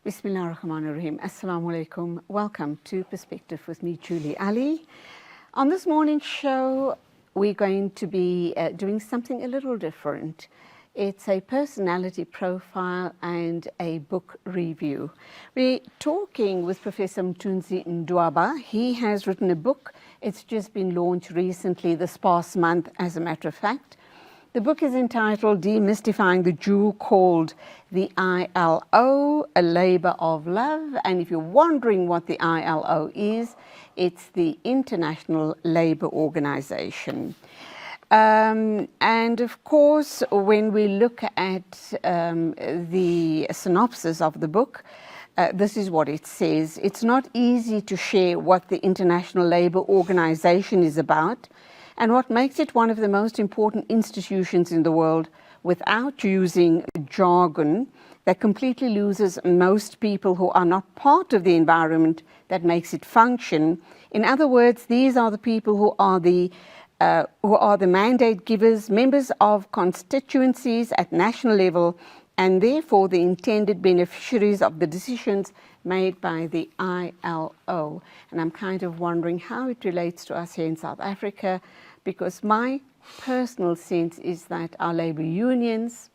Bismillahirrahmanirrahim. Assalamu alaikum. Welcome to Perspective with me, Julie Ali. On this morning's show, we're going to be doing something a little different. It's a personality profile and a book review. We're talking with Professor Mthunzi Mdwaba. He has written a book. It's just been launched recently this past month, as a matter of fact. The book is entitled Demystifying the Jewel Called the ILO, a Labor of Love. And if you're wondering what the ILO is, it's the International Labour Organization. And of course, when we look at the synopsis of the book, this is what it says. It's not easy to share what the International Labour Organization is about and what makes it one of the most important institutions in the world without using jargon that completely loses most people who are not part of the environment that makes it function. In other words, these are the people who are the mandate givers, members of constituencies at national level, and therefore the intended beneficiaries of the decisions made by the ILO. And I'm kind of wondering how it relates to us here in South Africa, because my personal sense is that our labour unions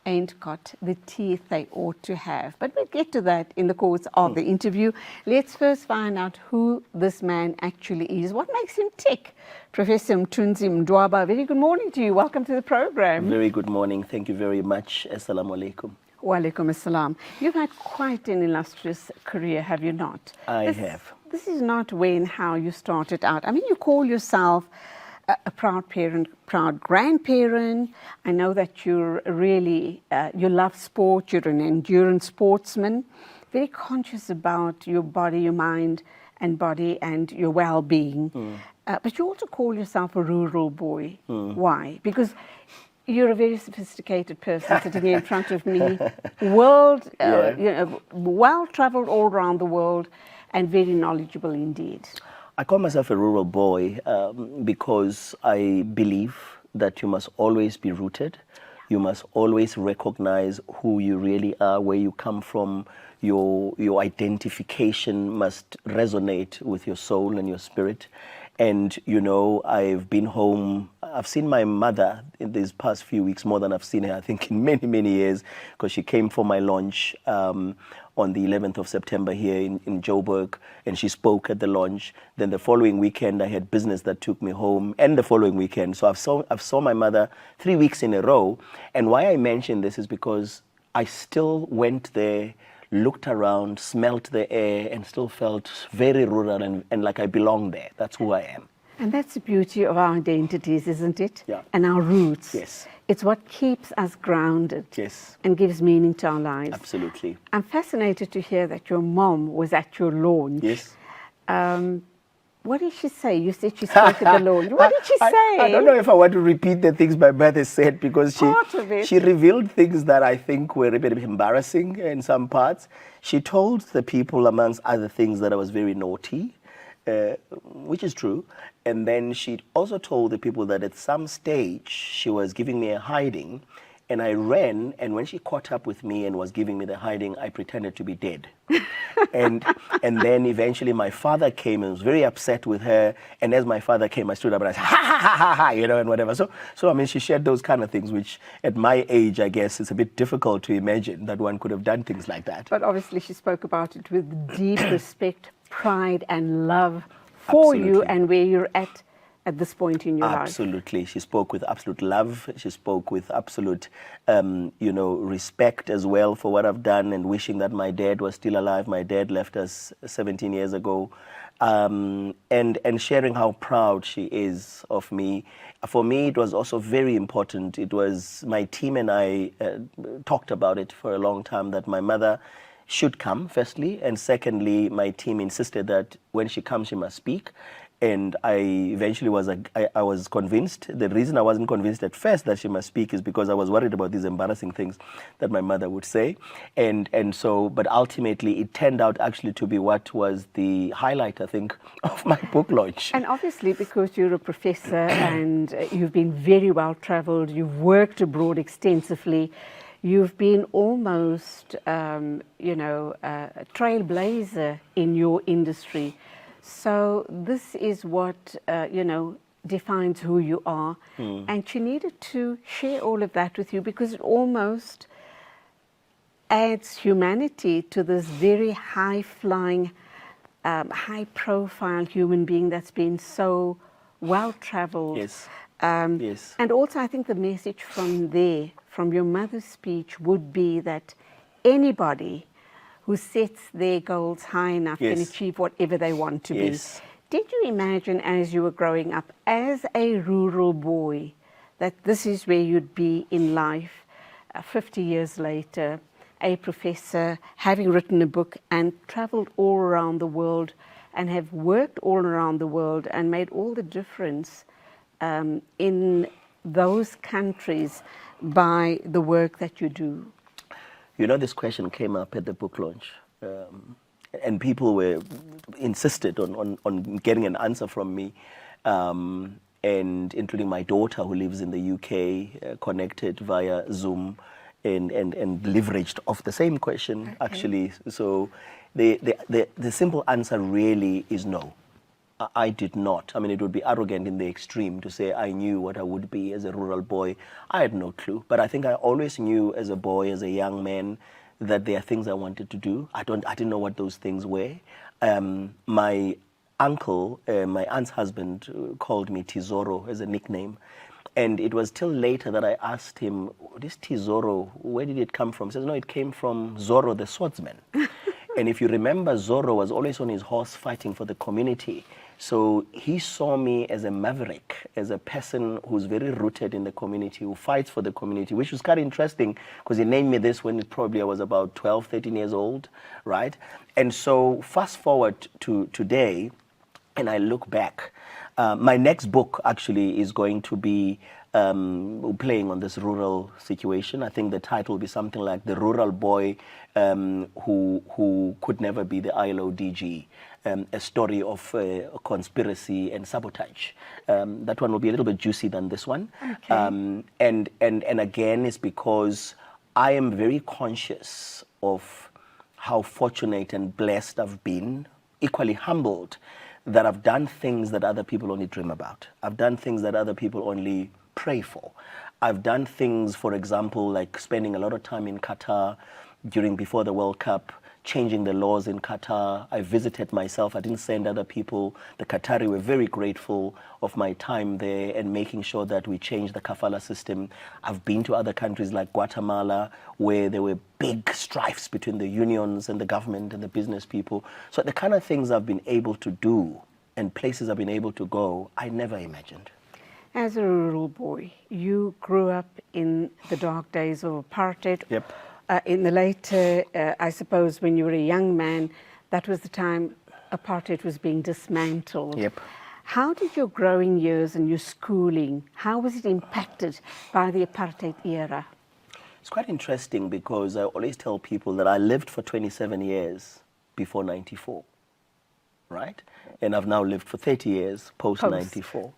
ain't got the teeth they ought to have. But we'll get to that in the course of the interview. Let's first find out who this man actually is. What makes him tick? Professor Mthunzi Mdwaba, very good morning to you. Welcome to the program. Very good morning. Thank you very much. Assalamu alaikum. Wa alaikum assalam. You've had quite an illustrious career, have you not? I have. This is not when, how you started out. I mean, you call yourself a proud parent, proud grandparent. I know that you're really, you love sport, you're an endurance sportsman, very conscious about your body, your mind and body and your well-being. But you also call yourself a rural boy. Why? Because you're a very sophisticated person sitting here in front of me, well-traveled all around the world and very knowledgeable indeed. I call myself a rural boy because I believe that you must always be rooted. You must always recognize who you really are, where you come from. Your identification must resonate with your soul and your spirit. And, you know, I've been home. I've seen my mother in these past few weeks more than I've seen her, I think, in many, many years, because she came for my launch on the 11th of September here in Joburg, and she spoke at the launch. Then the following weekend, I had business that took me home, and the following weekend. So I've saw my mother 3 weeks in a row. And why I mention this is because I still went there, looked around, smelt the air, and still felt very rural and like I belong there. That's who I am. And that's the beauty of our identities, isn't it? Yeah. And our roots. Yes. It's what keeps us grounded. Yes. And gives meaning to our lives. Absolutely. I'm fascinated to hear that your mom was at your launch. Yes. What did she say? You said she spoke at the launch. What did she say? I don't know if I want to repeat the things my mother said, because she revealed things that I think were a bit embarrassing in some parts. She told the people, amongst other things, that I was very naughty, which is true. And then she also told the people that at some stage she was giving me a hiding, and I ran, and when she caught up with me and was giving me the hiding, I pretended to be dead. and then eventually my father came and was very upset with her, and as my father came, I stood up and I said, ha, ha, ha, ha, ha, you know, and whatever. So I mean, she shared those kind of things, which at my age, I guess, it's a bit difficult to imagine that one could have done things like that. But obviously she spoke about it with deep respect, pride and love for you and where you're at this point in your life. Absolutely. She spoke with absolute love. She spoke with absolute, respect as well for what I've done, and wishing that my dad was still alive. My dad left us 17 years ago. And sharing how proud she is of me. For me, it was also very important. It was my team and I talked about it for a long time, that my mother should come, firstly, and secondly, my team insisted that when she comes, she must speak. And I eventually was convinced. The reason I wasn't convinced at first that she must speak is because I was worried about these embarrassing things that my mother would say. But ultimately it turned out actually to be what was the highlight, I think, of my book launch. And obviously because you're a professor and you've been very well traveled, you've worked abroad extensively, You've been almost, a trailblazer in your industry. So this is what, defines who you are. And she needed to share all of that with you because it almost adds humanity to this very high-flying, high-profile human being that's been so well-traveled. Yes. Yes. And also, I think the message from there, from your mother's speech, would be that anybody who sets their goals high enough can achieve whatever they want to be. Did you imagine as you were growing up as a rural boy that this is where you'd be in life 50 years later, a professor, having written a book and traveled all around the world and have worked all around the world and made all the difference in those countries by the work that you do? You know, this question came up at the book launch, and people were insisted on getting an answer from me, and including my daughter who lives in the UK, connected via Zoom and leveraged off the same question, actually. So the simple answer really is no. I did not. I mean, it would be arrogant in the extreme to say I knew what I would be as a rural boy. I had no clue. But I think I always knew as a boy, as a young man, that there are things I wanted to do. I didn't know what those things were. My uncle, my aunt's husband, called me Tizoro as a nickname. And it was till later that I asked him, this Tizoro, where did it come from? He says, no, it came from Zorro the swordsman. And if you remember, Zorro was always on his horse fighting for the community. So he saw me as a maverick, as a person who's very rooted in the community, who fights for the community, which was kind of interesting because he named me this when I was about 12, 13 years old, right? And so fast forward to today, and I look back, my next book actually is going to be playing on this rural situation. I think the title will be something like The Rural Boy Who Could Never Be the ILO DG, a story of conspiracy and sabotage. That one will be a little bit juicy than this one. Okay. And again, it's because I am very conscious of how fortunate and blessed I've been, equally humbled, that I've done things that other people only dream about. I've done things that other people only pray for. I've done things, for example, like spending a lot of time in Qatar before the World Cup, changing the laws in Qatar. I visited myself. I didn't send other people. The Qatari were very grateful of my time there and making sure that we changed the kafala system. I've been to other countries like Guatemala where there were big strifes between the unions and the government and the business people. So the kind of things I've been able to do and places I've been able to go, I never imagined. As a rural boy, you grew up in the dark days of apartheid. Yep. In the later, I suppose, when you were a young man, that was the time apartheid was being dismantled. Yep. How did your growing years and your schooling, how was it impacted by the apartheid era? It's quite interesting because I always tell people that I lived for 27 years before 94, right? And I've now lived for 30 years post-94.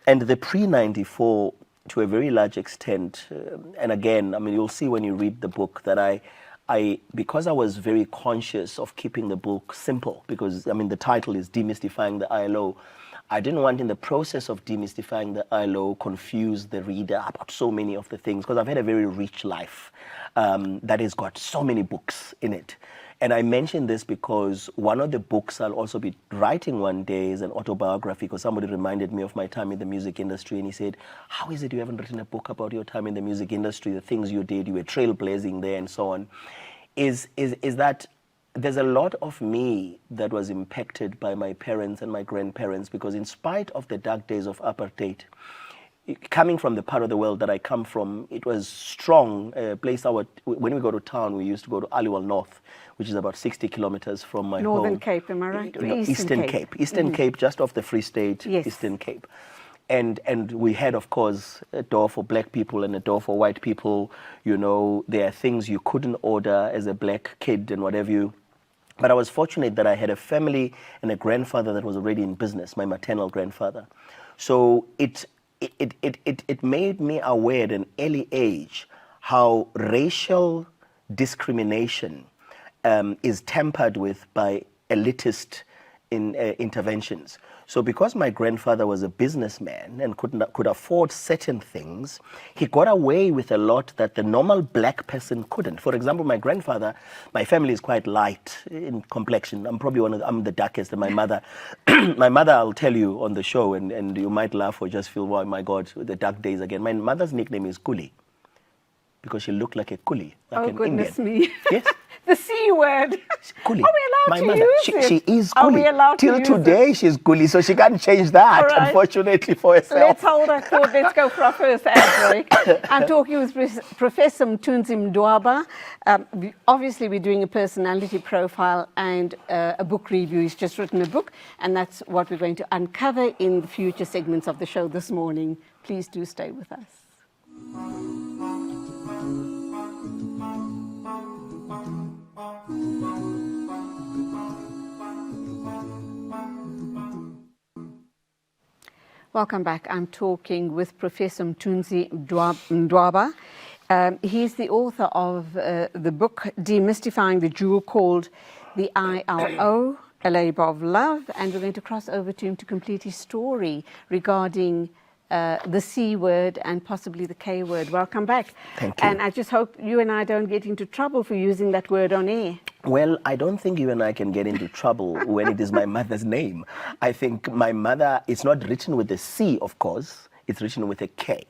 And the pre-94, to a very large extent, and again, I mean, you'll see when you read the book that because I was very conscious of keeping the book simple, because, I mean, the title is Demystifying the ILO. I didn't want, in the process of demystifying the ILO, confuse the reader about so many of the things, because I've had a very rich life that has got so many books in it. And I mention this because one of the books I'll also be writing one day is an autobiography, because somebody reminded me of my time in the music industry, and he said, how is it you haven't written a book about your time in the music industry, the things you did, you were trailblazing there and so on, is that there's a lot of me that was impacted by my parents and my grandparents, because in spite of the dark days of apartheid, coming from the part of the world that I come from, it was strong. Place when we go to town, we used to go to Aliwal North, which is about 60 kilometers from my home. Northern Cape, am I right? No, Eastern Cape. Eastern Cape, just off the Free State, yes. Eastern Cape. And we had, of course, a door for black people and a door for white people. You know, there are things you couldn't order as a black kid and whatever you. But I was fortunate that I had a family and a grandfather that was already in business, my maternal grandfather. So it made me aware at an early age how racial discrimination is tempered with by elitist interventions. So because my grandfather was a businessman and could afford certain things, he got away with a lot that the normal black person couldn't. For example, my grandfather, my family is quite light in complexion. I'm probably I'm the darkest. And my mother, my mother, I'll tell you on the show, and you might laugh or just feel, oh my God, the dark days again. My mother's nickname is Kuli, because she looked like a coolie, like an goodness Indian. me. Yes. The C word. Coolie. Are we allowed to use it? She is coolie. Are we allowed to Till use today, she's coolie, so she can't change that, All right. unfortunately, for herself. Let's hold that thought. Let's go for our first ad break. I'm talking with Professor Mthunzi Mdwaba. Obviously, we're doing a personality profile and a book review. He's just written a book, and that's what we're going to uncover in the future segments of the show this morning. Please do stay with us. Welcome back. I'm talking with Professor Mthunzi Mdwaba. He's the author of the book Demystifying the Jewel called The ILO, A Labour of Love, and we're going to cross over to him to complete his story regarding the C word and possibly the K word. Welcome back. Thank you. And I just hope you and I don't get into trouble for using that word on air. Well, I don't think you and I can get into trouble when it is my mother's name. I think my mother, it's not written with a C, of course. It's written with a K.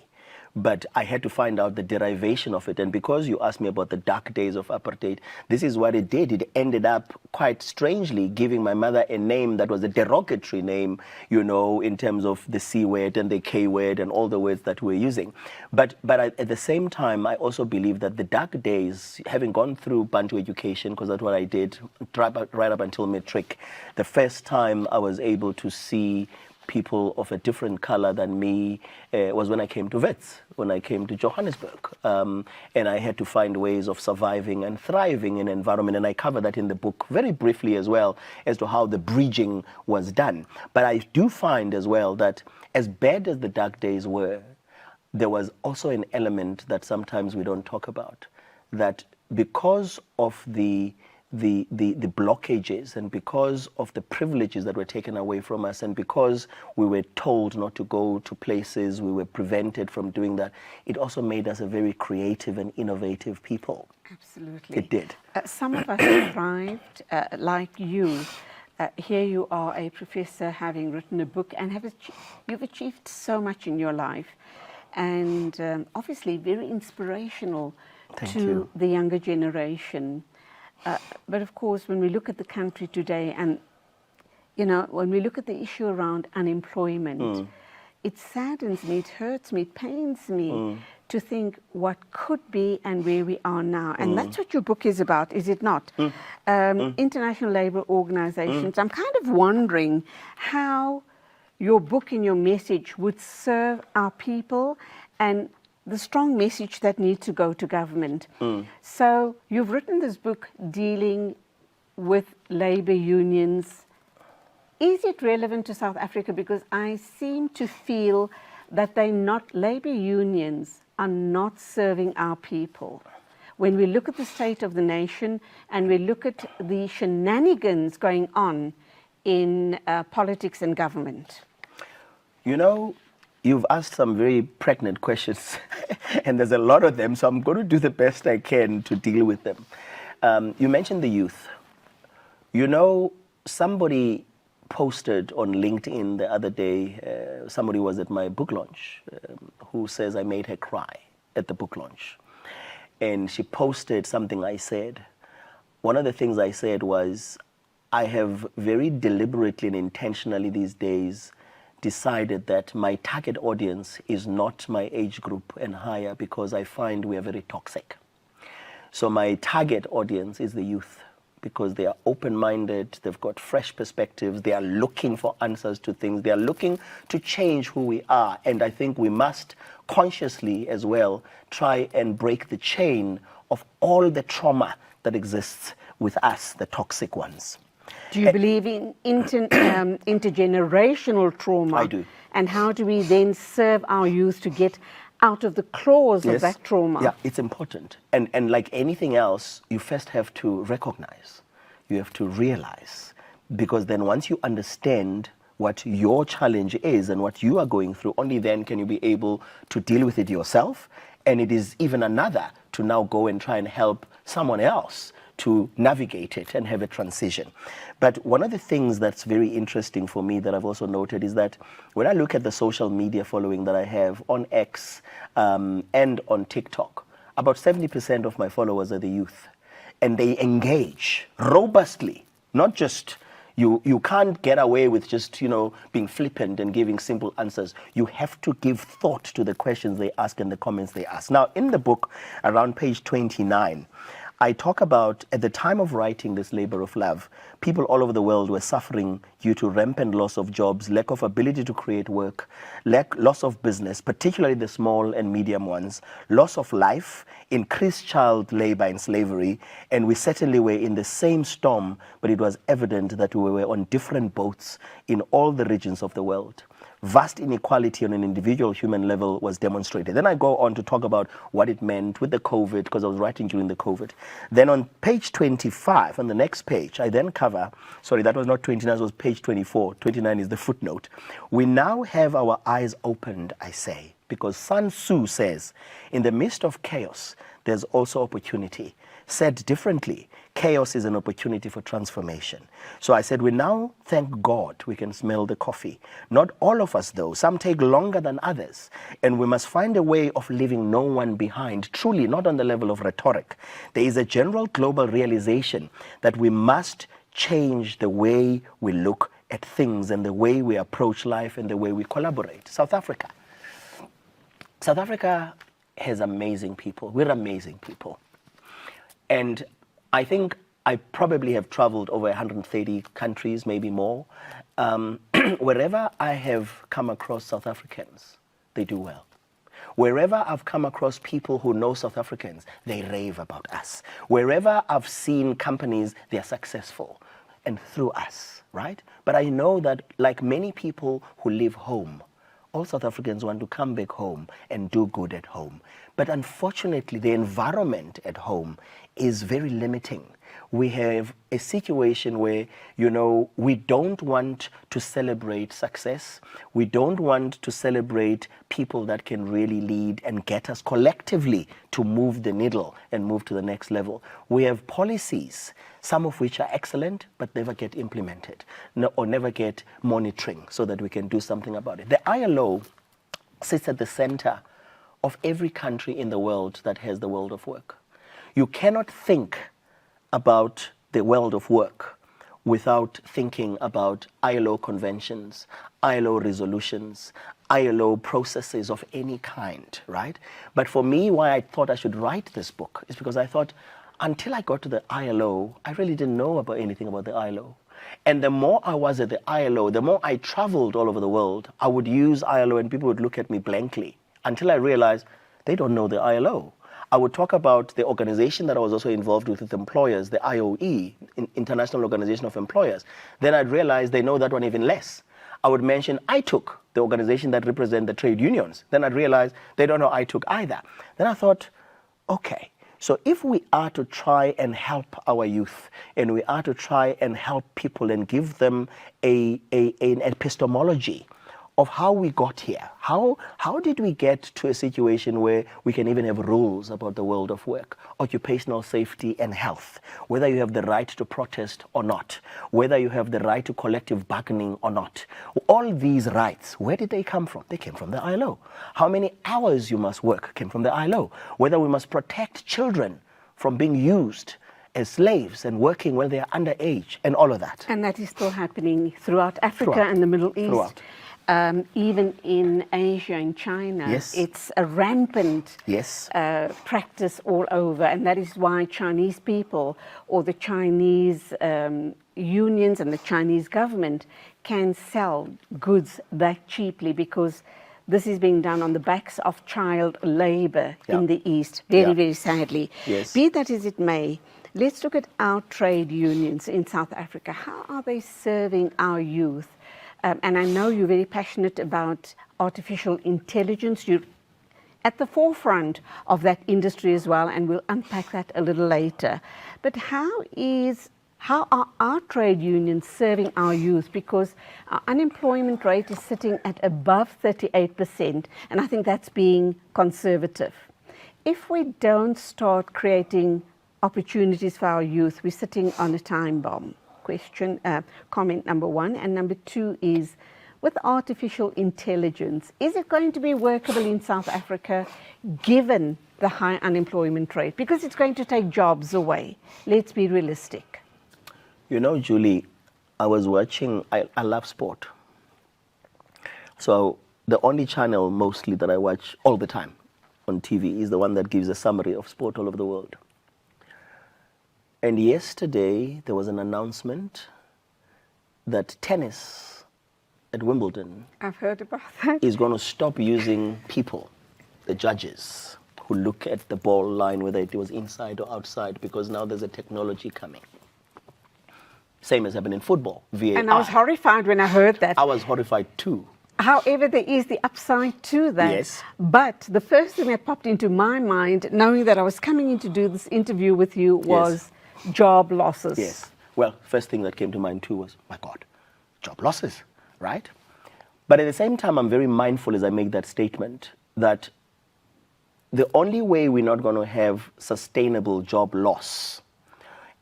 But I had to find out the derivation of it. And because you asked me about the dark days of apartheid, this is what it did. It ended up quite strangely giving my mother a name that was a derogatory name, you know, in terms of the C word and the K word and all the words that we're using. But at the same time, I also believe that the dark days, having gone through Bantu education, because that's what I did right up until matric, the first time I was able to see people of a different color than me was when I came to Wits, when I came to Johannesburg. And I had to find ways of surviving and thriving in an environment. And I cover that in the book very briefly as well as to how the bridging was done. But I do find as well that as bad as the dark days were, there was also an element that sometimes we don't talk about, that because of the blockages and because of the privileges that were taken away from us and because we were told not to go to places, we were prevented from doing that, it also made us a very creative and innovative people. Absolutely. It did. Some of us have thrived, like you. Here you are, a professor, having written a book, and you've achieved so much in your life, and obviously very inspirational to the younger generation. But of course, when we look at the country today and, you know, when we look at the issue around unemployment, it saddens me, it hurts me, it pains me to think what could be and where we are now. And that's what your book is about, is it not? International labour organisations. I'm kind of wondering how your book and your message would serve our people and the strong message that needs to go to government. So you've written this book dealing with labour unions. Is it relevant to South Africa? Because I seem to feel that labour unions are not serving our people. When we look at the state of the nation and we look at the shenanigans going on in politics and government. You know, you've asked some very pregnant questions, and there's a lot of them, so I'm going to do the best I can to deal with them. You mentioned the youth. You know, somebody posted on LinkedIn the other day, somebody was at my book launch, who says I made her cry at the book launch. And she posted something I said. One of the things I said was, I have very deliberately and intentionally these days decided that my target audience is not my age group and higher, because I find we are very toxic. So my target audience is the youth, because they are open-minded, they've got fresh perspectives, they are looking for answers to things, they are looking to change who we are. And I think we must consciously as well try and break the chain of all the trauma that exists with us, the toxic ones. Do you believe in intergenerational trauma? I do. And how do we then serve our youth to get out of the claws of Yes. that trauma. Yeah, it's important. And like anything else, you first have to recognize, you have to realize, because then once you understand what your challenge is and what you are going through, only then can you be able to deal with it yourself. And it is even another to now go and try and help someone else to navigate it and have a transition. But one of the things that's very interesting for me that I've also noted is that when I look at the social media following that I have on X and on TikTok, about 70% of my followers are the youth. And they engage robustly, not just you can't get away with just, being flippant and giving simple answers. You have to give thought to the questions they ask and the comments they ask. Now, in the book, around page 29, I talk about, at the time of writing this labor of love, people all over the world were suffering due to rampant loss of jobs, lack of ability to create work, loss of business, particularly the small and medium ones, loss of life, increased child labor and slavery, and we certainly were in the same storm, but it was evident that we were on different boats in all the regions of the world. Vast inequality on an individual human level was demonstrated. Then I go on to talk about what it meant with the COVID, because I was writing during the COVID. Then on page 25, on the next page, I then cover, sorry, that was not 29, it was page 24. 29 is the footnote. We now have our eyes opened, I say, because Sun Tzu says, in the midst of chaos, there's also opportunity. Said differently, chaos is an opportunity for transformation. So I said, we now, thank God, we can smell the coffee. Not all of us, though. Some take longer than others. And we must find a way of leaving no one behind, truly, not on the level of rhetoric. There is a general global realization that we must change the way we look at things and the way we approach life and the way we collaborate. South Africa. South Africa has amazing people. We're amazing people. And I think I probably have traveled over 130 countries, maybe more. Wherever I have come across South Africans, they do well. Wherever I've come across people who know South Africans, they rave about us. Wherever I've seen companies, they're successful, and through us, right? But I know that, like many people who live home, all South Africans want to come back home and do good at home. But unfortunately, the environment at home is very limiting. We have a situation where, we don't want to celebrate success. We don't want to celebrate people that can really lead and get us collectively to move the needle and move to the next level. We have policies, some of which are excellent, but never get implemented, or never get monitoring so that we can do something about it. The ILO sits at the center of every country in the world that has the world of work. You cannot think about the world of work without thinking about ILO conventions, ILO resolutions, ILO processes of any kind, right? But for me, why I thought I should write this book is because I thought, until I got to the ILO, I really didn't know about anything about the ILO. And the more I was at the ILO, the more I traveled all over the world, I would use ILO and people would look at me blankly until I realized they don't know the ILO. I would talk about the organization that I was also involved with employers, the IOE, International Organization of Employers. Then I'd realize they know that one even less. I would mention ITUC, the organization that represents the trade unions. Then I'd realize they don't know ITUC either. Then I thought, okay, so if we are to try and help our youth, and we are to try and help people and give them an epistemology of how we got here. How did we get to a situation where we can even have rules about the world of work, occupational safety and health, whether you have the right to protest or not, whether you have the right to collective bargaining or not. All these rights, where did they come from? They came from the ILO. How many hours you must work came from the ILO. Whether we must protect children from being used as slaves and working when they are underage and all of that. And that is still happening throughout Africa and the Middle East. Even in Asia and China, yes. It's a rampant yes. Practice all over, and that is why Chinese people or the Chinese unions and the Chinese government can sell goods that cheaply, because this is being done on the backs of child labor in the East, very sadly. Yes. Be that as it may, let's look at our trade unions in South Africa. How are they serving our youth? And I know you're very passionate about artificial intelligence. You're at the forefront of that industry as well, and we'll unpack that a little later. But how are our trade unions serving our youth? Because our unemployment rate is sitting at above 38%, and I think that's being conservative. If we don't start creating opportunities for our youth, we're sitting on a time bomb. Comment number one. And number two is, with artificial intelligence, is it going to be workable in South Africa given the high unemployment rate? Because it's going to take jobs away. Let's be realistic. You know, Julie, I was watching, I love sport. So the only channel mostly that I watch all the time on TV is the one that gives a summary of sport all over the world. And yesterday there was an announcement that tennis at Wimbledon, I've heard about that, is going to stop using people, the judges, who look at the ball line, whether it was inside or outside, because now there's a technology coming. Same as happened in football, VAR. And I was horrified when I heard that. I was horrified too. However, there is the upside to that. Yes. But the first thing that popped into my mind, knowing that I was coming in to do this interview with you, was job losses. Yes. Well, first thing that came to mind too was, my God, job losses, right? But at the same time, I'm very mindful as I make that statement that the only way we're not going to have sustainable job loss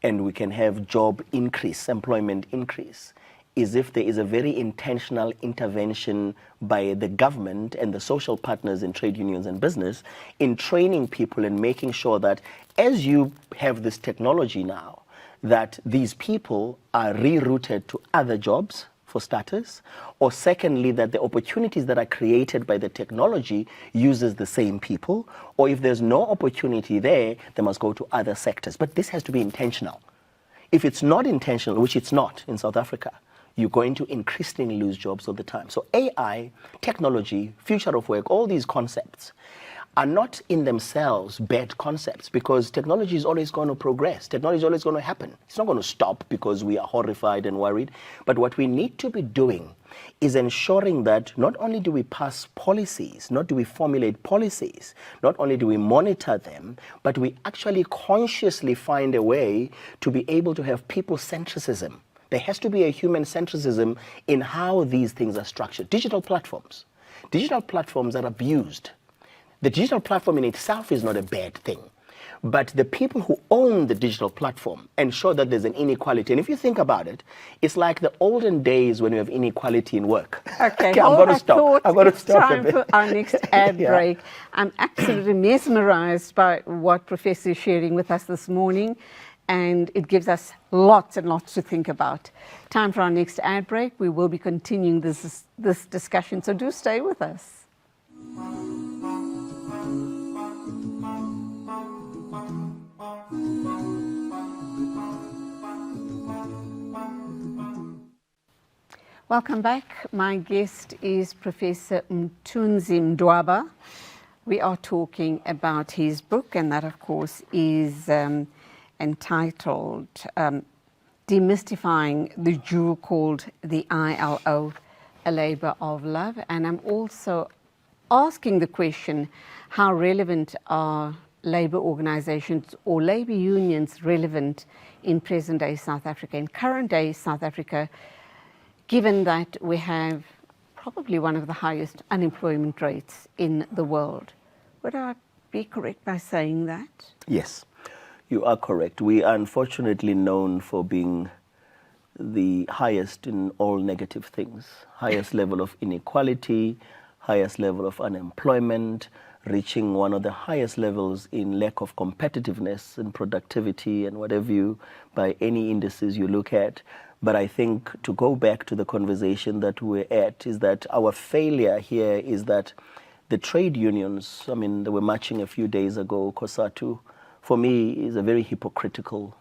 and we can have job increase, employment increase, is if there is a very intentional intervention by the government and the social partners in trade unions and business in training people and making sure that as you have this technology now, that these people are rerouted to other jobs, for starters, or secondly, that the opportunities that are created by the technology uses the same people, or if there's no opportunity there, they must go to other sectors. But this has to be intentional. If it's not intentional, which it's not in South Africa, you're going to increasingly lose jobs all the time. So AI, technology, future of work, all these concepts are not in themselves bad concepts, because technology is always going to progress. Technology is always going to happen. It's not going to stop because we are horrified and worried. But what we need to be doing is ensuring that not only do we pass policies, not do we formulate policies, not only do we monitor them, but we actually consciously find a way to be able to have people-centricism. There has to be a human-centricism in how these things are structured. Digital platforms are abused. The digital platform in itself is not a bad thing, but the people who own the digital platform ensure that there's an inequality. And if you think about it, it's like the olden days when we have inequality in work. Okay, I'm going to stop. I'm going to stop. Time for our next ad break. I'm absolutely mesmerized by what Professor is sharing with us this morning, and it gives us lots and lots to think about. Time for our next ad break. We will be continuing this discussion, so do stay with us. Welcome back. My guest is Professor Mthunzi Mdwaba. We are talking about his book, and that, of course, is entitled Demystifying the Jewel Called the ILO, A Labour of Love. And I'm also asking the question, how relevant are labour organisations or labour unions relevant in present-day South Africa, in current-day South Africa, given that we have probably one of the highest unemployment rates in the world? Would I be correct by saying that? Yes, you are correct. We are unfortunately known for being the highest in all negative things. Highest level of inequality, highest level of unemployment, reaching one of the highest levels in lack of competitiveness and productivity and whatever you, by any indices you look at. But I think to go back to the conversation that we're at is that our failure here is that the trade unions, I mean, they were marching a few days ago, COSATU, for me is a very hypocritical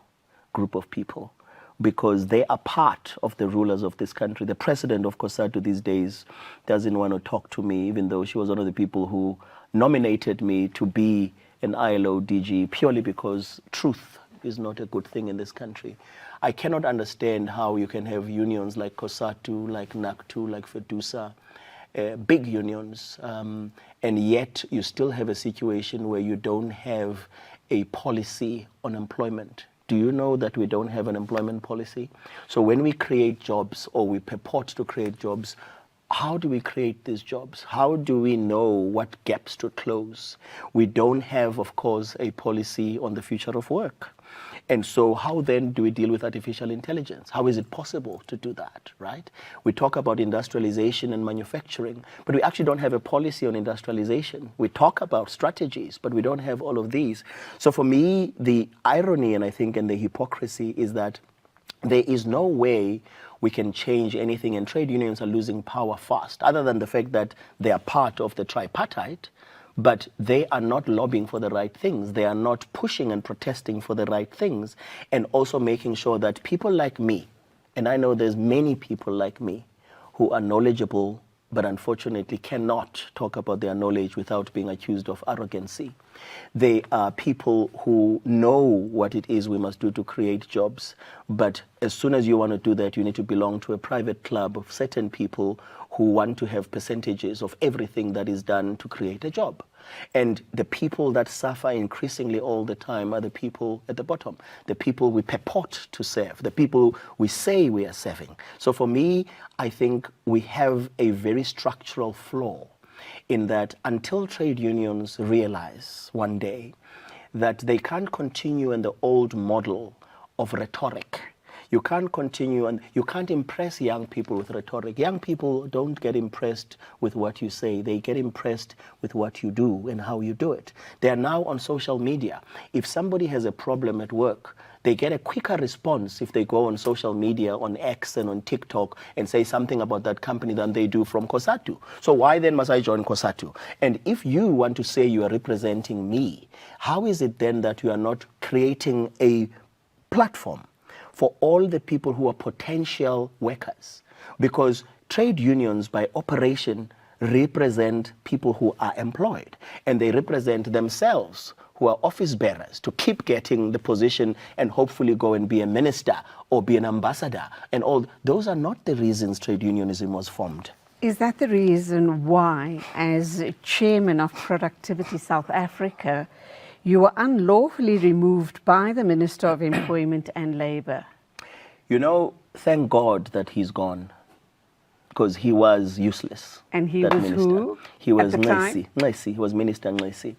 group of people, because they are part of the rulers of this country. The president of COSATU these days doesn't want to talk to me, even though she was one of the people who nominated me to be an ILO DG, purely because truth is not a good thing in this country. I cannot understand how you can have unions like COSATU, like NACTU, like FEDUSA, big unions, and yet you still have a situation where you don't have a policy on employment. Do you know that we don't have an employment policy? So when we create jobs, or we purport to create jobs, how do we create these jobs? How do we know what gaps to close? We don't have, of course, a policy on the future of work. And so how then do we deal with artificial intelligence? How is it possible to do that, right? We talk about industrialization and manufacturing, but we actually don't have a policy on industrialization. We talk about strategies, but we don't have all of these. So for me, the irony, and I think, and the hypocrisy is that there is no way we can change anything, and trade unions are losing power fast, other than the fact that they are part of the tripartite, but they are not lobbying for the right things. They are not pushing and protesting for the right things, and also making sure that people like me, and I know there's many people like me who are knowledgeable, but unfortunately cannot talk about their knowledge without being accused of arrogancy. They are people who know what it is we must do to create jobs, but as soon as you want to do that, you need to belong to a private club of certain people who want to have percentages of everything that is done to create a job. And the people that suffer increasingly all the time are the people at the bottom, the people we purport to serve, the people we say we are serving. So for me, I think we have a very structural flaw in that until trade unions realize one day that they can't continue in the old model of rhetoric. You can't continue, and you can't impress young people with rhetoric. Young people don't get impressed with what you say. They get impressed with what you do and how you do it. They are now on social media. If somebody has a problem at work, they get a quicker response if they go on social media, on X and on TikTok, and say something about that company than they do from COSATU. So why then must I join COSATU? And if you want to say you are representing me, how is it then that you are not creating a platform for all the people who are potential workers? Because trade unions by operation represent people who are employed, and they represent themselves who are office bearers to keep getting the position and hopefully go and be a minister or be an ambassador. And all those are not the reasons trade unionism was formed. Is that the reason why, as chairman of Productivity South Africa, you were unlawfully removed by the Minister of Employment and Labour? You know, thank God that he's gone, because he was useless. And he was minister. who? He was at the time? He was Minister Ngesi.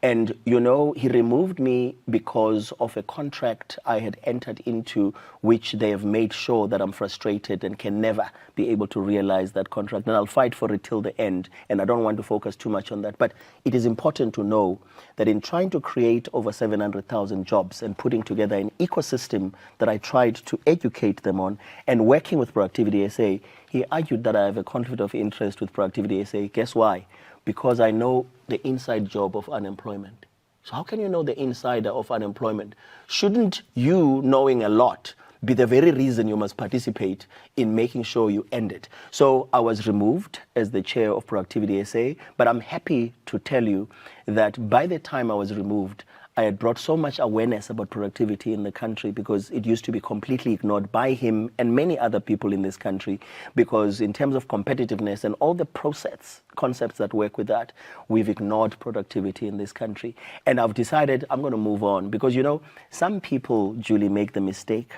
And, you know, he removed me because of a contract I had entered into, which they have made sure that I'm frustrated and can never be able to realize that contract. And I'll fight for it till the end. And I don't want to focus too much on that. But it is important to know that in trying to create over 700,000 jobs and putting together an ecosystem that I tried to educate them on, and working with Productivity SA, he argued that I have a conflict of interest with Productivity SA. Guess why? Because I know the inside job of unemployment. So how can you know the insider of unemployment? Shouldn't you knowing a lot be the very reason you must participate in making sure you end it? So I was removed as the chair of Productivity SA, but I'm happy to tell you that by the time I was removed, I had brought so much awareness about productivity in the country, because it used to be completely ignored by him and many other people in this country, because in terms of competitiveness and all the concepts that work with that, we've ignored productivity in this country. And I've decided I'm going to move on, because, you know, some people, Julie, make the mistake,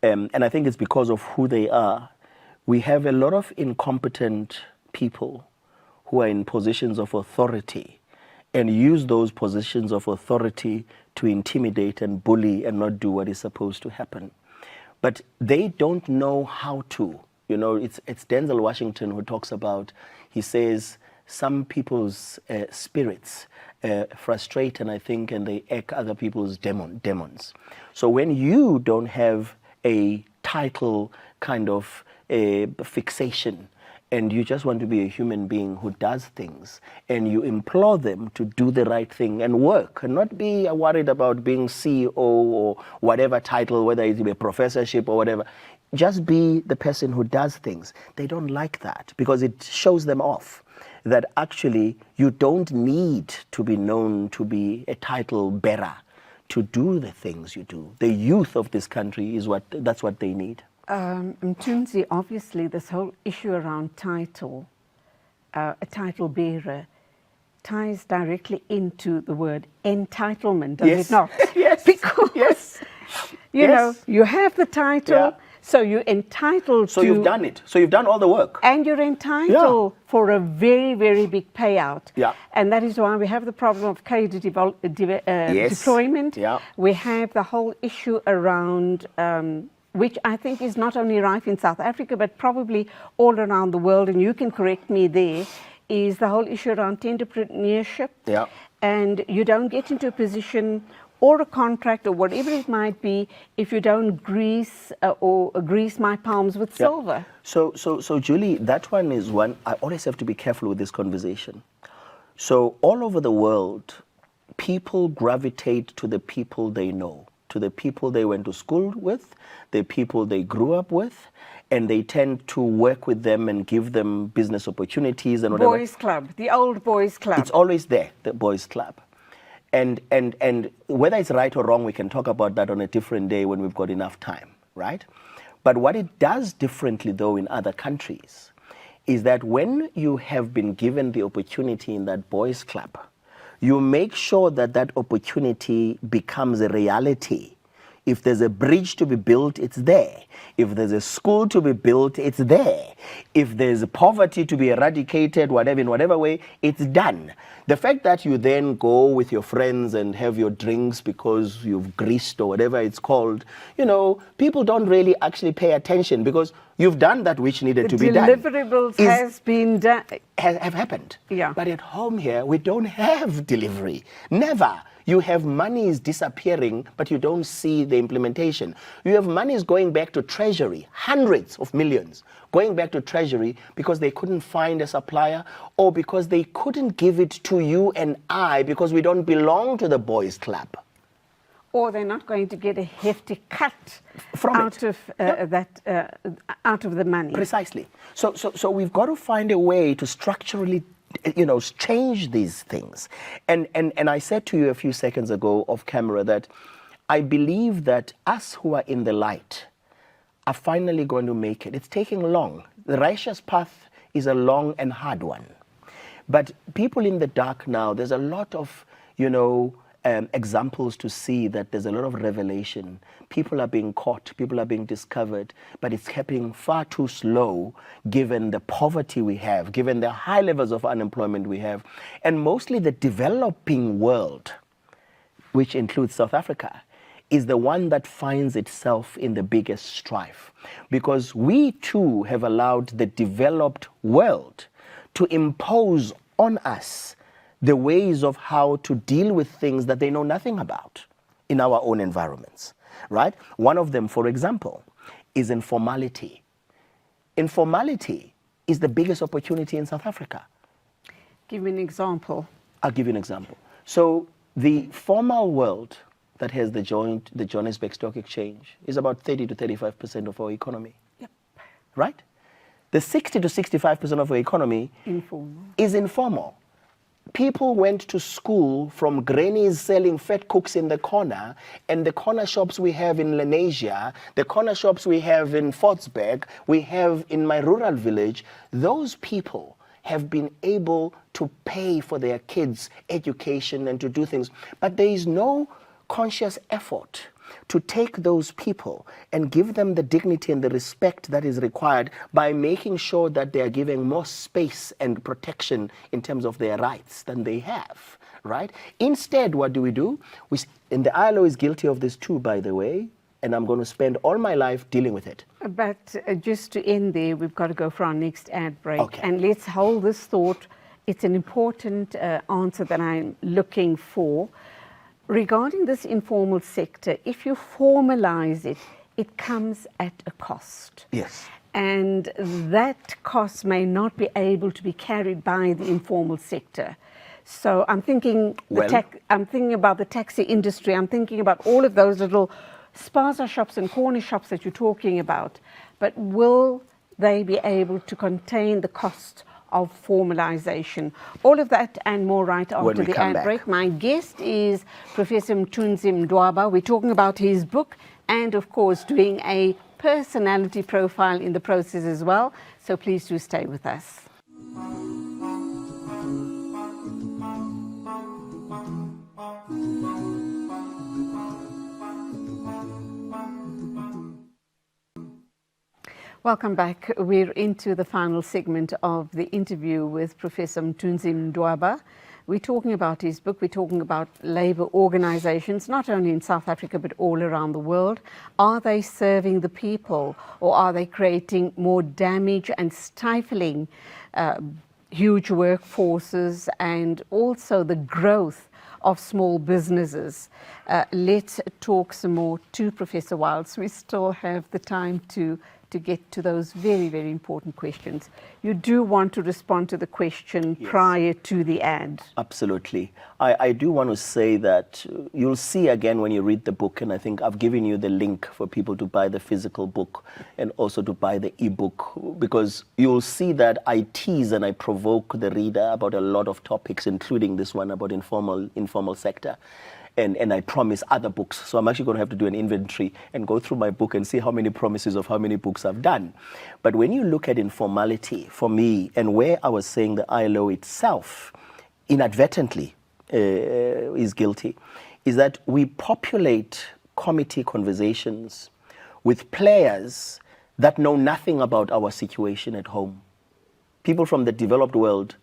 and I think it's because of who they are. We have a lot of incompetent people who are in positions of authority and use those positions of authority to intimidate and bully and not do what is supposed to happen. But they don't know how to. You know, it's Denzel Washington who talks about, he says, some people's spirits frustrate, and I think, and they egg other people's demons. So when you don't have a title kind of fixation, and you just want to be a human being who does things, and you implore them to do the right thing and work, and not be worried about being CEO or whatever title, whether it's a professorship or whatever. Just be the person who does things. They don't like that, because it shows them off that actually you don't need to be known to be a title bearer to do the things you do. The youth of this country that's what they need. Mthunzi, obviously this whole issue around title a title bearer ties directly into the word entitlement, does it not? Yes. Because, you know, you have the title, Yeah. so you're entitled to... So you've done it. So you've done all the work. And you're entitled for a very, very big payout. Yeah. And that is why we have the problem of cadre deployment. Yeah. We have the whole issue around, which I think is not only rife in South Africa, but probably all around the world, and you can correct me there, is the whole issue around entrepreneurship. Yeah. And you don't get into a position or a contract or whatever it might be if you don't grease my palms with silver. So Julie, that one is one, I always have to be careful with this conversation. So all over the world, people gravitate to the people they know, to the people they went to school with, the people they grew up with, and they tend to work with them and give them business opportunities and whatever. Boys Club, the old Boys Club. It's always there, the Boys Club. And whether it's right or wrong, we can talk about that on a different day when we've got enough time, right? But what it does differently, though, in other countries is that when you have been given the opportunity in that Boys Club, you make sure that that opportunity becomes a reality. If there's a bridge to be built, it's there. If there's a school to be built, it's there. If there's poverty to be eradicated, whatever, in whatever way, it's done. The fact that you then go with your friends and have your drinks because you've greased or whatever it's called, you know, people don't really actually pay attention because you've done that which needed to be done. Deliverables has been done. Have happened. Yeah. But at home here, we don't have delivery. Never. You have monies disappearing, but you don't see the implementation. You have monies going back to Treasury, hundreds of millions, going back to Treasury because they couldn't find a supplier or because they couldn't give it to you and I because we don't belong to the Boys Club. Or they're not going to get a hefty cut out of out of the money. Precisely. So we've got to find a way to structurally, you know, change these things. And I said to you a few seconds ago off camera that I believe that us who are in the light are finally going to make it. It's taking long. The righteous path is a long and hard one. But people in the dark now, there's a lot of, you know, examples to see that there's a lot of revelation. People are being caught, people are being discovered, but it's happening far too slow given the poverty we have, given the high levels of unemployment we have, and mostly the developing world, which includes South Africa, is the one that finds itself in the biggest strife. Because we too have allowed the developed world to impose on us the ways of how to deal with things that they know nothing about in our own environments, right? One of them, for example, is informality. Informality is the biggest opportunity in South Africa. Give me an example. I'll give you an example. So the formal world that has the Johannesburg Stock Exchange is about 30 to 35% of our economy. Yep. Right? The 60 to 65% of our economy is informal. People went to school from grannies selling fat cooks in the corner, and the corner shops we have in Lenasia, the corner shops we have in Fortsburg, we have in my rural village. Those people have been able to pay for their kids' education and to do things, but there is no conscious effort to take those people and give them the dignity and the respect that is required by making sure that they are given more space and protection in terms of their rights than they have, right? Instead, what do? And the ILO is guilty of this too, by the way, and I'm going to spend all my life dealing with it. But just to end there, we've got to go for our next ad break. Okay. And let's hold this thought. It's an important answer that I'm looking for. Regarding this informal sector, if you formalize it, it comes at a cost. Yes. And that cost may not be able to be carried by the informal sector. So I'm thinking, I'm thinking about the taxi industry. I'm thinking about all of those little spaza shops and corner shops that you're talking about. But will they be able to contain the cost of formalization? All of that and more right after the ad break. My guest is Professor Mthunzi Mdwaba. We're talking about his book and, of course, doing a personality profile in the process as well. So please do stay with us. Welcome back. We're into the final segment of the interview with Professor Mthunzi Mdwaba. We're talking about his book, we're talking about labour organisations, not only in South Africa but all around the world. Are they serving the people, or are they creating more damage and stifling huge workforces and also the growth of small businesses? Let's talk some more to Professor Wilds. We still have the time to get to those very, very important questions. You do want to respond to the question prior to the ad. Absolutely. I do want to say that you'll see again when you read the book, and I think I've given you the link for people to buy the physical book and also to buy the ebook, because you'll see that I tease and I provoke the reader about a lot of topics, including this one about informal sector. And I promise other books. So I'm actually going to have to do an inventory and go through my book and see how many promises of how many books I've done. But when you look at informality, for me, and where I was saying the ILO itself inadvertently is guilty, is that we populate committee conversations with players that know nothing about our situation at home. People from the developed world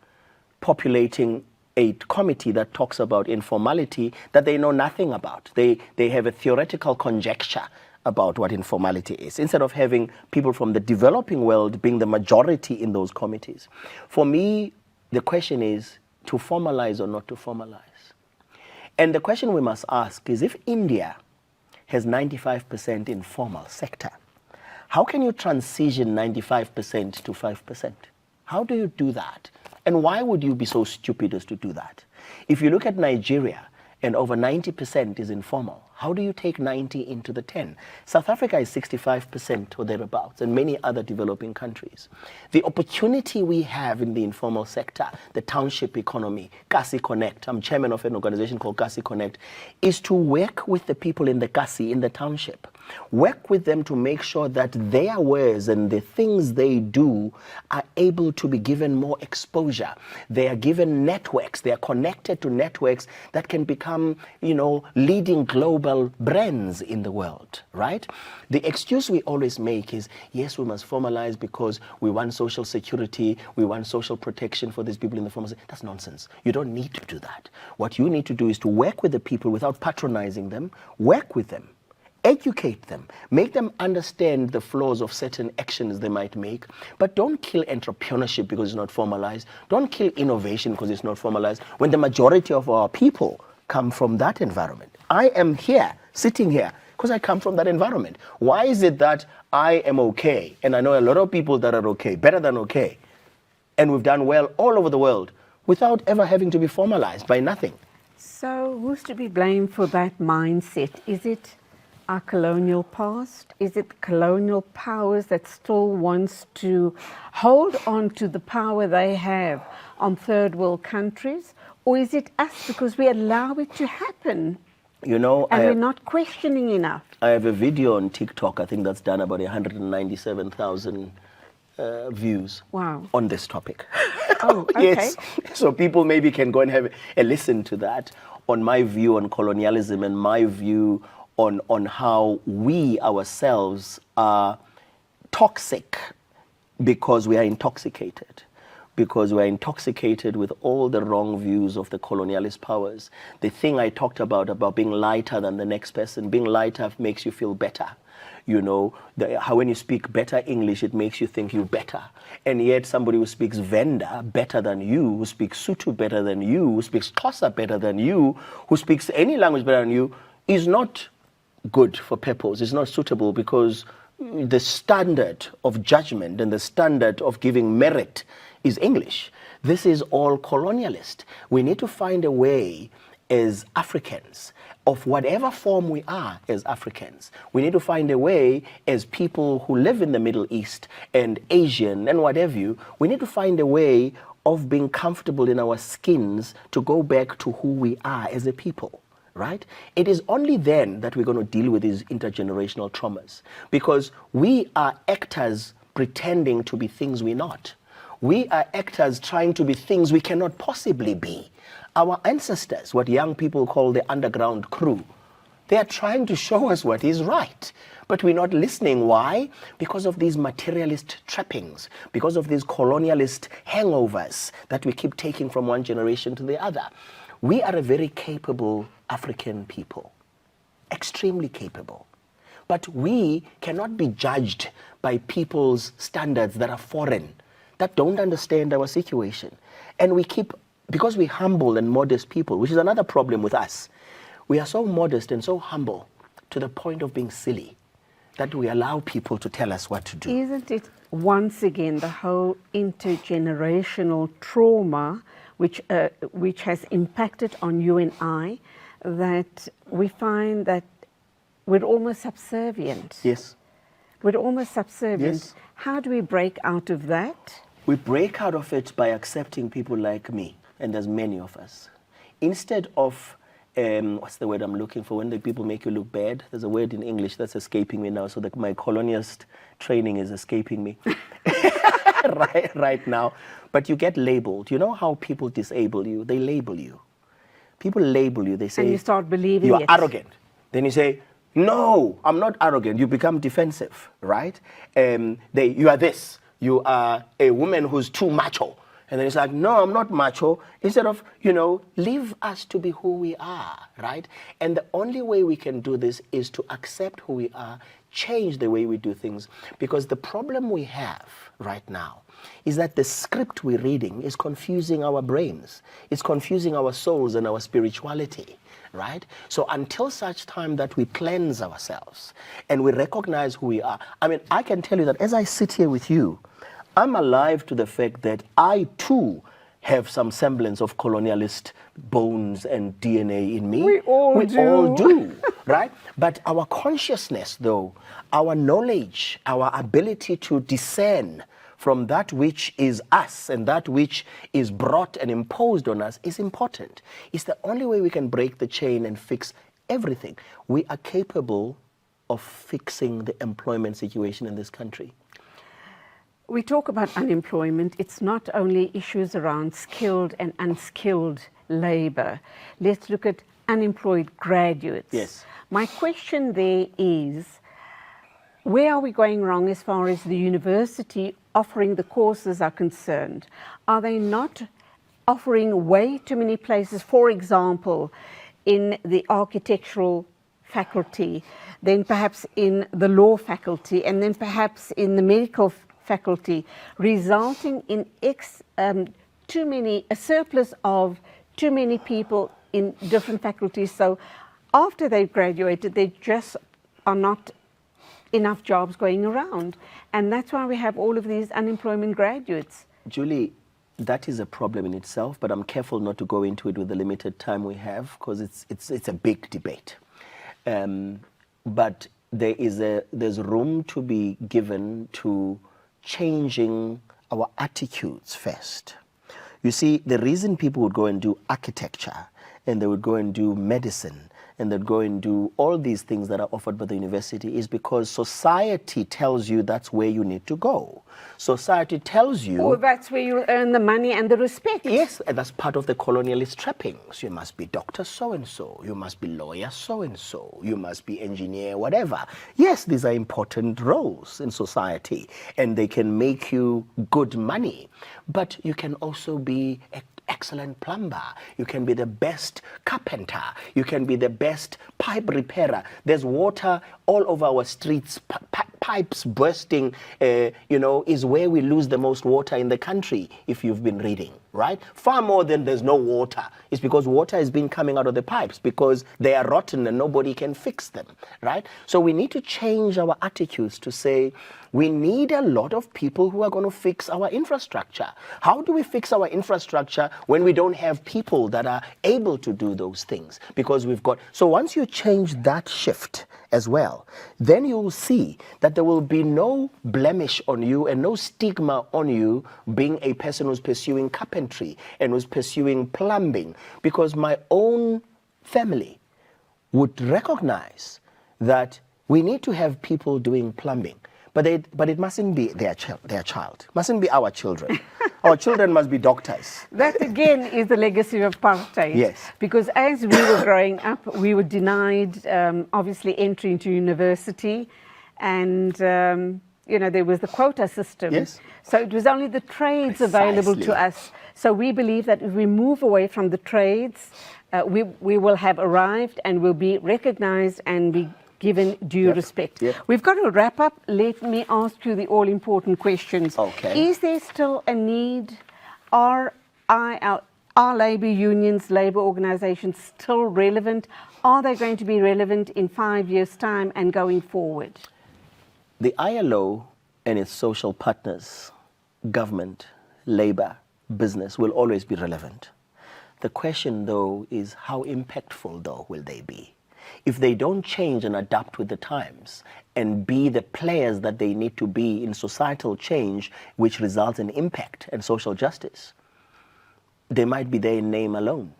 populating a committee that talks about informality that they know nothing about. They have a theoretical conjecture about what informality is, instead of having people from the developing world being the majority in those committees. For me, the question is to formalize or not to formalize. And the question we must ask is, if India has 95% informal sector, how can you transition 95% to 5%? How do you do that? And why would you be so stupid as to do that? If you look at Nigeria, and over 90% is informal, how do you take 90 into the 10? South Africa is 65% or thereabouts, and many other developing countries. The opportunity we have in the informal sector, the township economy, Kasi Connect, I'm chairman of an organization called Kasi Connect, is to work with the people in the Kasi, in the township. Work with them to make sure that their wares and the things they do are able to be given more exposure. They are given networks, they are connected to networks that can become, leading global brands in the world, right? The excuse we always make is, yes, we must formalize because we want social security, we want social protection for these people in the formal sector. That's nonsense. You don't need to do that. What you need to do is to work with the people without patronizing them, work with them, educate them, make them understand the flaws of certain actions they might make, but don't kill entrepreneurship because it's not formalized. Don't kill innovation because it's not formalized, when the majority of our people come from that environment. I am here, sitting here, because I come from that environment. Why is it that I am okay, and I know a lot of people that are okay, better than okay, and we've done well all over the world without ever having to be formalized by nothing? So who's to be blamed for that mindset? Is it our colonial past? Is it colonial powers that still wants to hold on to the power they have on third world countries? Or is it us because we allow it to happen? And we're not questioning enough. I have a video on TikTok, I think that's done about 197,000 views on this topic. Oh, okay. Yes. So people maybe can go and have a listen to that on my view on colonialism and my view on how we ourselves are toxic because we are intoxicated. Because we are intoxicated with all the wrong views of the colonialist powers. The thing I talked about being lighter than the next person, being lighter makes you feel better. How when you speak better English, it makes you think you're better. And yet somebody who speaks Venda better than you, who speaks Sotho better than you, who speaks Xhosa better than you, who speaks any language better than you, is not good for purpose. It's not suitable, because the standard of judgment and the standard of giving merit is English. This is all colonialist. We need to find a way as Africans, of whatever form we are as Africans. We need to find a way as people who live in the Middle East and Asian and whatever you, we need to find a way of being comfortable in our skins to go back to who we are as a people. Right? It is only then that we're going to deal with these intergenerational traumas, because we are actors pretending to be things we're not. We are actors trying to be things we cannot possibly be. Our ancestors, what young people call the underground crew, They are trying to show us what is right. But we're not listening. Why? Because of these materialist trappings, because of these colonialist hangovers that we keep taking from one generation to the other. We are a very capable African people, extremely capable. But we cannot be judged by people's standards that are foreign, that don't understand our situation. And we keep, because we're humble and modest people, which is another problem with us, we are so modest and so humble to the point of being silly, that we allow people to tell us what to do. Isn't it once again the whole intergenerational trauma which has impacted on you and I, that we find that we're almost subservient? Yes. We're almost subservient. Yes. How do we break out of that? We break out of it by accepting people like me, and there's many of us. Instead of what's the word I'm looking for? When the people make you look bad. There's a word in English that's escaping me now, so that my colonialist training is escaping me right now. But you get labeled. You know how people disable you? They label you. People label you. They say, and you start believing you are it. arrogant. Then you say, no, I'm not arrogant. You become defensive, right? You are this. You are a woman who's too macho. And then it's like, no, I'm not macho. Instead of, leave us to be who we are, right? And the only way we can do this is to accept who we are, change the way we do things. Because the problem we have right now is that the script we're reading is confusing our brains. It's confusing our souls and our spirituality, right? So until such time that we cleanse ourselves and we recognize who we are. I mean, I can tell you that as I sit here with you, I'm alive to the fact that I too have some semblance of colonialist bones and DNA in me. We all do, right? But our consciousness, though, our knowledge, our ability to discern from that which is us and that which is brought and imposed on us is important. It's the only way we can break the chain and fix everything. We are capable of fixing the employment situation in this country. We talk about unemployment. It's not only issues around skilled and unskilled labor. Let's look at unemployed graduates. Yes. My question there is, where are we going wrong as far as the university offering the courses are concerned? Are they not offering way too many places, for example, in the architectural faculty, then perhaps in the law faculty, and then perhaps in the medical faculty, resulting in a surplus of too many people in different faculties? So after they've graduated, there just are not enough jobs going around. And that's why we have all of these unemployment graduates. Julie, that is a problem in itself, but I'm careful not to go into it with the limited time we have, because it's a big debate. But there's room to be given to changing our attitudes first. You see, the reason people would go and do architecture, and they would go and do medicine, and they'd go and do all these things that are offered by the university is because society tells you that's where you need to go. Society tells you... Or that's where you earn the money and the respect. Yes, and that's part of the colonialist trappings. You must be doctor so-and-so, you must be lawyer so-and-so, you must be engineer whatever. Yes, these are important roles in society, and they can make you good money. But you can also be a excellent plumber. You can be the best carpenter. You can be the best pipe repairer. There's water all over our streets. Pipes bursting, is where we lose the most water in the country, if you've been reading, right? Far more than there's no water. It's because water has been coming out of the pipes because they are rotten and nobody can fix them, right? So we need to change our attitudes to say, we need a lot of people who are going to fix our infrastructure. How do we fix our infrastructure when we don't have people that are able to do those things? Because so once you change that shift as well, then you'll see that there will be no blemish on you and no stigma on you being a person who's pursuing carpentry and who's pursuing plumbing. Because my own family would recognize that we need to have people doing plumbing. But it mustn't be their child. Mustn't be our children. Our children must be doctors. That again is the legacy of apartheid. Yes. Because as we were growing up, we were denied, obviously, entry into university, and you know, there was the quota system. Yes. So it was only the trades available to us. So we believe that if we move away from the trades, we will have arrived and will be recognized and be given due respect. Yep. We've got to wrap up. Let me ask you the all-important questions. Okay. Is there still a need? Are labour unions, labour organisations still relevant? Are they going to be relevant in 5 years' time and going forward? The ILO and its social partners, government, labour, business, will always be relevant. The question, though, is how impactful, though, will they be? If they don't change and adapt with the times and be the players that they need to be in societal change, which results in impact and social justice, they might be there in name alone,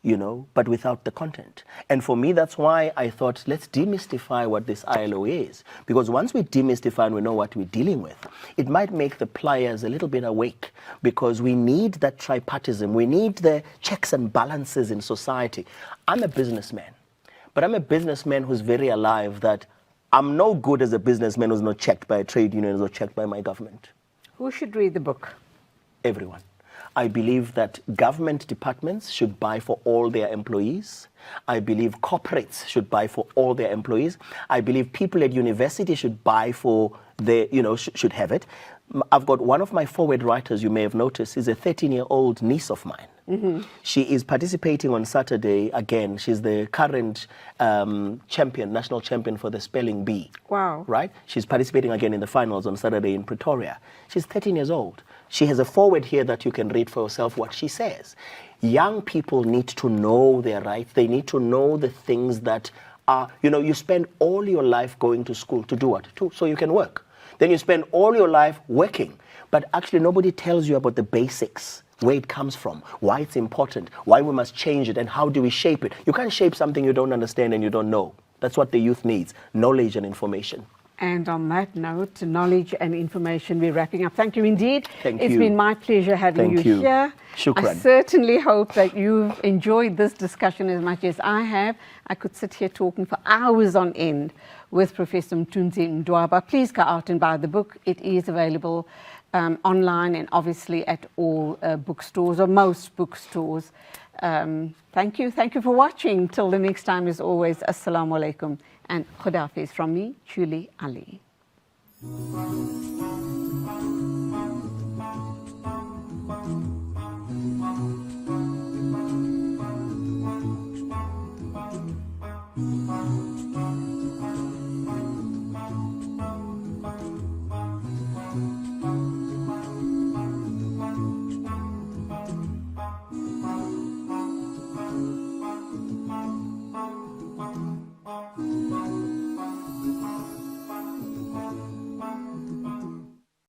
you know, but without the content. And for me, that's why I thought, let's demystify what this ILO is. Because once we demystify and we know what we're dealing with, it might make the players a little bit awake, because we need that tripartism. We need the checks and balances in society. I'm a businessman. But I'm a businessman who's very alive that I'm no good as a businessman who's not checked by a trade union or checked by my government. Who should read the book? Everyone. I believe that government departments should buy for all their employees. I believe corporates should buy for all their employees. I believe people at university should buy for their, you know, should have it. I've got one of my forward writers, you may have noticed, is a 13-year-old niece of mine. Mm-hmm. She is participating on Saturday again. She's the current champion, national champion for the spelling bee. Wow. Right? She's participating again in the finals on Saturday in Pretoria. She's 13 years old. She has a forward here that you can read for yourself what she says. Young people need to know their rights. They need to know the things that are, you know, you spend all your life going to school to do what? So you can work. Then you spend all your life working. But actually nobody tells you about the basics, where it comes from, why it's important, why we must change it, and how do we shape it. You can't shape something you don't understand and you don't know. That's what the youth needs, knowledge and information. And on that note, knowledge and information, we're wrapping up. Thank you indeed. Thank you. It's been my pleasure having you here. Shukran. I certainly hope that you've enjoyed this discussion as much as I have. I could sit here talking for hours on end with Professor Mthunzi Mdwaba. Please go out and buy the book. It is available online and obviously at all bookstores, or most bookstores. Thank you. Thank you for watching. Till the next time, as always, Assalamu alaikum and Khudafiz from me, Julie Ali.